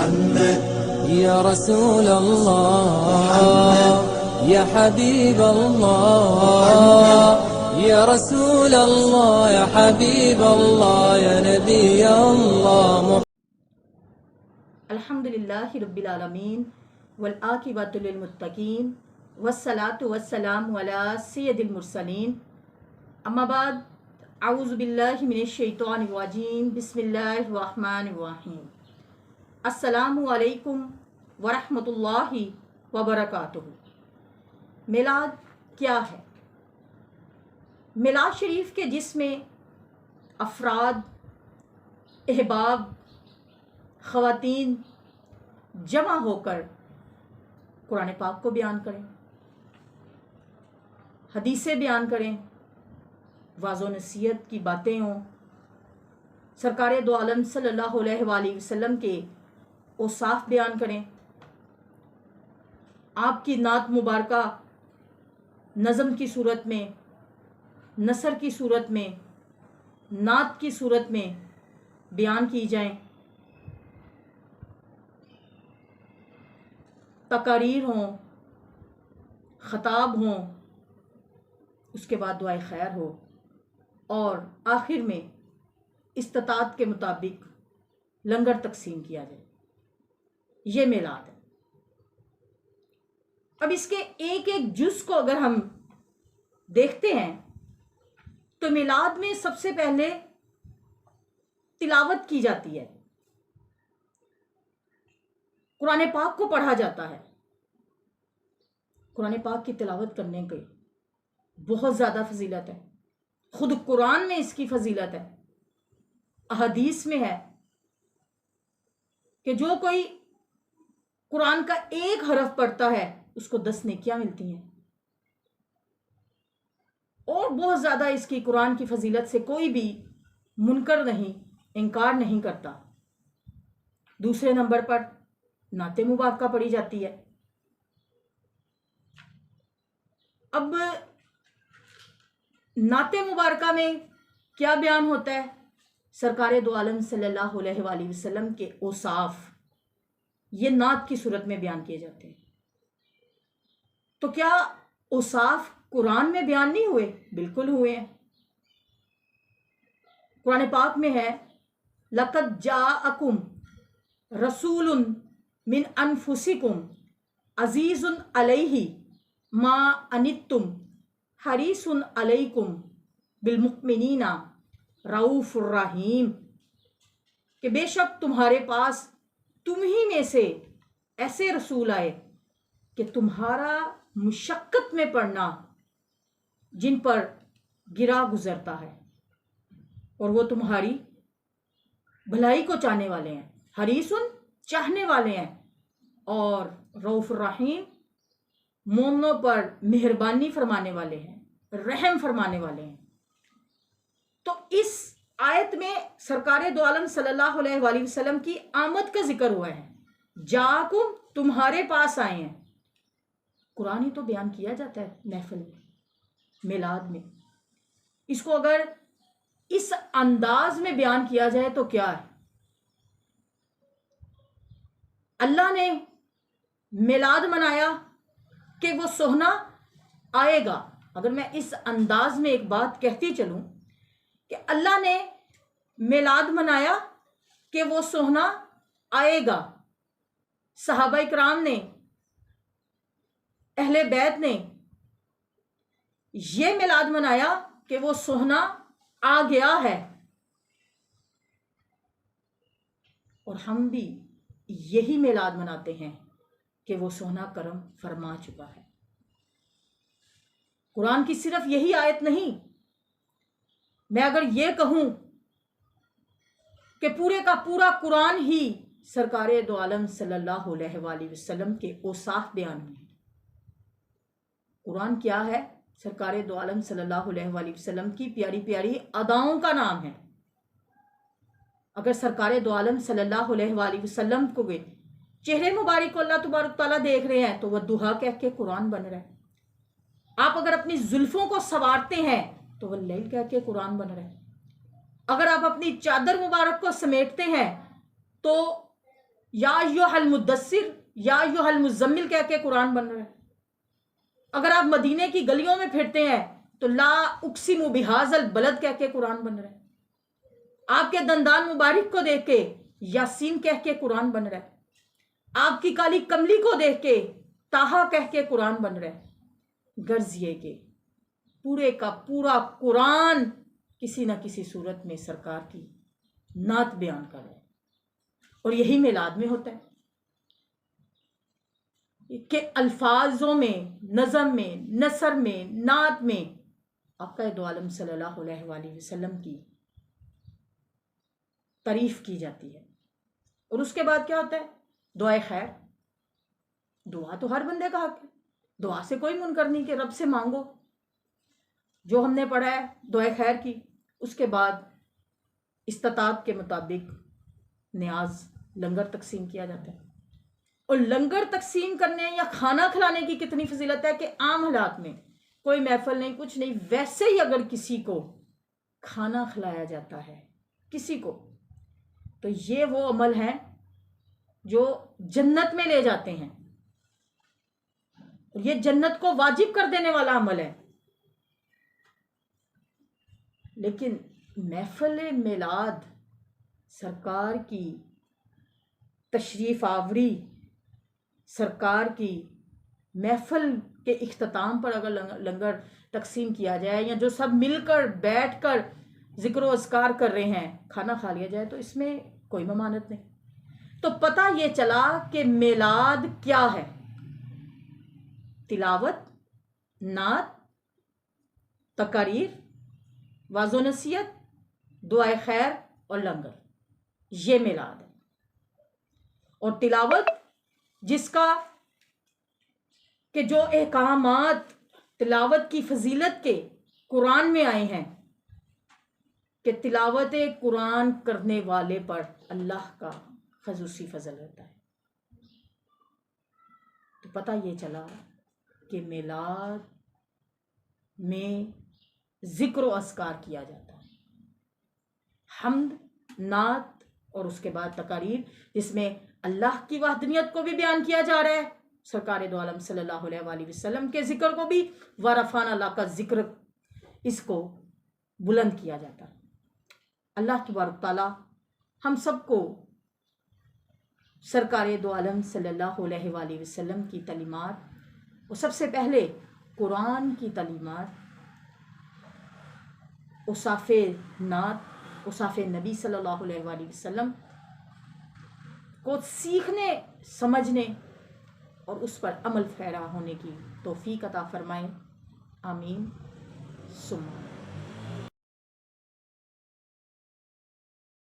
محمد يا رسول الله يا حبيب الله يا رسول الله يا حبيب الله يا نبي الله. الحمدللہ رب العالمین والعاقبۃ للمتقین والصلاۃ والسلام علی سید المرسلین. اما بعد، اعوذ باللہ من الشیطان الرجیم، بسم اللہ الرحمن الرحیم. السلام علیکم ورحمۃ اللہ وبرکاتہ. میلاد کیا ہے؟ میلاد شریف کے جس میں افراد، احباب، خواتین جمع ہو کر قرآن پاک کو بیان کریں، حدیثیں بیان کریں، واعظ و نصیحت کی باتیں ہوں، سرکار دو عالم صلی اللہ علیہ وآلہ وسلم کے اوصاف بیان کریں، آپ کی نعت مبارکہ نظم کی صورت میں، نثر کی صورت میں، نعت کی صورت میں بیان کی جائیں، تقاریر ہوں، خطاب ہوں، اس کے بعد دعائے خیر ہو، اور آخر میں استطاعت کے مطابق لنگر تقسیم کیا جائے. یہ میلاد ہے. اب اس کے ایک ایک جز کو اگر ہم دیکھتے ہیں تو میلاد میں سب سے پہلے تلاوت کی جاتی ہے، قرآن پاک کو پڑھا جاتا ہے. قرآن پاک کی تلاوت کرنے کی بہت زیادہ فضیلت ہے. خود قرآن میں اس کی فضیلت ہے. احادیث میں ہے کہ جو کوئی قرآن کا ایک حرف پڑھتا ہے اس کو 10 نیکیاں ملتی ہیں. اور بہت زیادہ اس کی قرآن کی فضیلت سے کوئی بھی منکر نہیں، انکار نہیں کرتا. دوسرے نمبر پر نعت مبارکہ پڑھی جاتی ہے. اب نعت مبارکہ میں کیا بیان ہوتا ہے؟ سرکار دو عالم صلی اللہ علیہ وآلہ وسلم کے اوصاف یہ نعت کی صورت میں بیان کیے جاتے ہیں. تو کیا اوصاف قرآن میں بیان نہیں ہوئے؟ بالکل ہوئے ہیں. قرآن پاک میں ہے لَقَدْ جَاءَكُمْ رَسُولٌ مِّنْ أَنفُسِكُمْ عَزِيزٌ عَلَيْهِ مَا أَنِتُّمْ حَرِيصٌ عَلَيْكُمْ بِالْمُؤْمِنِينَ رؤوف الرحیم. کہ بے شک تمہارے پاس تم ہی میں سے ایسے رسول آئے کہ تمہارا مشقت میں پڑنا جن پر گرا گزرتا ہے، اور وہ تمہاری بھلائی کو چاہنے والے ہیں. حریصن چاہنے والے ہیں، اور رؤوف الرحیم مومنوں پر مہربانی فرمانے والے ہیں، رحم فرمانے والے ہیں. تو اس آیت میں سرکار دو عالم صلی اللہ علیہ وآلہ وسلم کی آمد کا ذکر ہوا ہے. جاکم تمہارے پاس آئے ہیں. قرآن ہی تو بیان کیا جاتا ہے محفل میں، میلاد میں. اس کو اگر اس انداز میں بیان کیا جائے تو کیا ہے؟ اللہ نے میلاد منایا کہ وہ سوہنا آئے گا. اگر میں اس انداز میں ایک بات کہتی چلوں کہ اللہ نے میلاد منایا کہ وہ سوہنا آئے گا، صحابہ کرام نے، اہل بیت نے یہ میلاد منایا کہ وہ سوہنا آ گیا ہے، اور ہم بھی یہی میلاد مناتے ہیں کہ وہ سوہنا کرم فرما چکا ہے. قرآن کی صرف یہی آیت نہیں. میں اگر یہ کہوں کہ پورے کا پورا قرآن ہی سرکار دو عالم صلی اللہ علیہ وآلہ وسلم کے اوصاف بیان ہوئے ہیں. قرآن کیا ہے؟ سرکار دو عالم صلی اللہ علیہ وآلہ وسلم کی پیاری پیاری اداؤں کا نام ہے. اگر سرکار دو عالم صلی اللہ علیہ وآلہ وسلم کو چہرے مبارک کو اللہ تبارک تعالیٰ دیکھ رہے ہیں تو وہ دہا کہہ کے قرآن بن رہا ہے. آپ اگر اپنی زلفوں کو سنوارتے ہیں تو وہ لیل کہہ کے قرآن بن رہا ہے. اگر آپ اپنی چادر مبارک کو سمیٹتے ہیں تو یا ایھا المدثر یا ایھا المزمل کہہ کے قرآن بن رہا ہے. اگر آپ مدینے کی گلیوں میں پھرتے ہیں تو لا اقسم بہذا البلد کہہ کے قرآن بن رہا ہے. آپ کے دندان مبارک کو دیکھ کے یاسین کہہ کے قرآن بن رہا ہے. آپ کی کالی کملی کو دیکھ کے طٰہٰ کہہ کے قرآن بن رہا ہے. غرض یہ کہ پورے کا پورا قرآن کسی نہ کسی صورت میں سرکار کی نعت بیان کر رہا ہے. اور یہی میلاد میں ہوتا ہے کہ الفاظوں میں، نظم میں، نثر میں، نعت میں آقا دو عالم صلی اللہ علیہ وآلہ وسلم کی تعریف کی جاتی ہے. اور اس کے بعد کیا ہوتا ہے؟ دعائے خیر. دعا تو ہر بندے کا حق ہے، دعا سے کوئی منکر نہیں کہ رب سے مانگو. جو ہم نے پڑھا ہے دعائے خیر کی، اس کے بعد استطاعت کے مطابق نیاز لنگر تقسیم کیا جاتا ہے. اور لنگر تقسیم کرنے یا کھانا کھلانے کی کتنی فضیلت ہے کہ عام حالات میں کوئی محفل نہیں، کچھ نہیں، ویسے ہی اگر کسی کو کھانا کھلایا جاتا ہے کسی کو، تو یہ وہ عمل ہیں جو جنت میں لے جاتے ہیں. اور یہ جنت کو واجب کر دینے والا عمل ہے. لیکن محفل میلاد، سرکار کی تشریف آوری، سرکار کی محفل کے اختتام پر اگر لنگر تقسیم کیا جائے یا جو سب مل کر بیٹھ کر ذکر و اذکار کر رہے ہیں کھانا کھا لیا جائے تو اس میں کوئی ممانعت نہیں. تو پتہ یہ چلا کہ میلاد کیا ہے. تلاوت، نعت، تقاریر، واعظ و نصیحت، دعائے خیر اور لنگر، یہ میلاد ہے. اور تلاوت جس کا کہ جو احکامات تلاوت کی فضیلت کے قرآن میں آئے ہیں کہ تلاوت قرآن کرنے والے پر اللہ کا خصوصی فضل ہوتا ہے. تو پتہ یہ چلا کہ میلاد میں ذکر و اذکار کیا جاتا ہے، حمد، نعت اور اس کے بعد تقاریر، جس میں اللہ کی وحدانیت کو بھی بیان کیا جا رہا ہے، سرکار دو عالم صلی اللہ علیہ وآلہ وسلم کے ذکر کو بھی، ورفعنا اللہ کا ذکر، اس کو بلند کیا جاتا ہے. اللہ تبارک تعالی ہم سب کو سرکار دو عالم صلی اللہ علیہ وآلہ وسلم کی تعلیمات، اور سب سے پہلے قرآن کی تعلیمات، اوصاف نعت، اوصاف نبی صلی اللہ علیہ وآلہ وسلم کو سیکھنے، سمجھنے اور اس پر عمل پیرا ہونے کی توفیق عطا فرمائے. آمین ثم